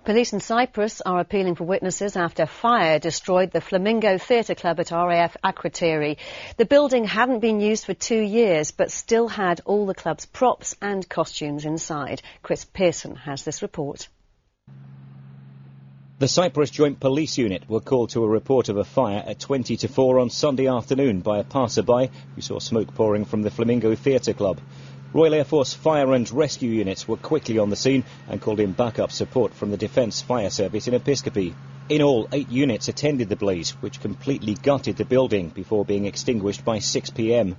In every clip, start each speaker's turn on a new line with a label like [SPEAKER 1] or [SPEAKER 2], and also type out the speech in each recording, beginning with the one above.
[SPEAKER 1] Police in Cyprus are appealing for witnesses after fire destroyed the Flamingo Theatre Club at RAF Akrotiri. The building hadn't been used for 2 years, but still had all the club's props and costumes inside. Chris Pearson has this report.
[SPEAKER 2] The Cyprus Joint Police Unit were called to a report of a fire at 20 to 4 on Sunday afternoon by a passerby who saw smoke pouring from the Flamingo Theatre Club. Royal Air Force fire and rescue units were quickly on the scene and called in backup support from the Defence Fire Service in Episcopi. In all, 8 units attended the blaze, which completely gutted the building before being extinguished by 6 p.m.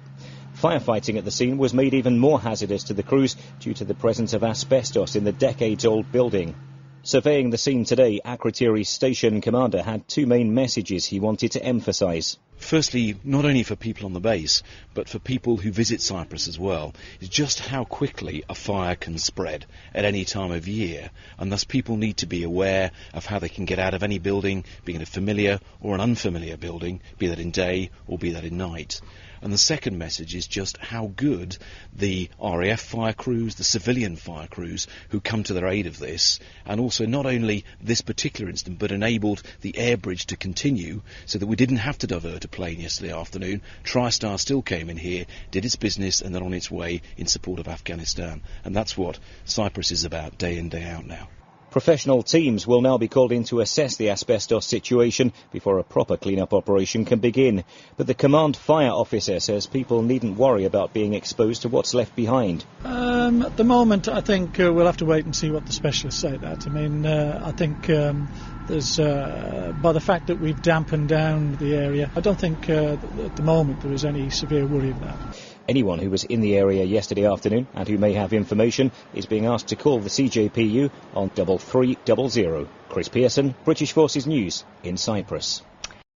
[SPEAKER 2] Firefighting at the scene was made even more hazardous to the crews due to the presence of asbestos in the decades-old building. Surveying the scene today, Akrotiri's station commander had 2 main messages he wanted to emphasise.
[SPEAKER 3] Firstly, not only for people on the base, but for people who visit Cyprus as well, is just how quickly a fire can spread at any time of year, and thus people need to be aware of how they can get out of any building, be it a familiar or an unfamiliar building, be that in day or be that in night. And the second message is just how good the RAF fire crews, the civilian fire crews who come to their aid of this, and also not only this particular incident, but enabled the air bridge to continue so that we didn't have to divert a plane yesterday afternoon. TriStar still came in here, did its business, and then on its way in support of Afghanistan. And that's what Cyprus is about day in, day out now.
[SPEAKER 2] Professional teams will now be called in to assess the asbestos situation before a proper clean-up operation can begin. But the command fire officer says people needn't worry about being exposed to what's left behind.
[SPEAKER 4] At the moment, I think we'll have to wait and see what the specialists say that. I mean, I think there's, by the fact that we've dampened down the area, I don't think at the moment there is any severe worry of that.
[SPEAKER 2] Anyone who was in the area yesterday afternoon and who may have information is being asked to call the CJPU on 3300. Chris Pearson, British Forces News in Cyprus.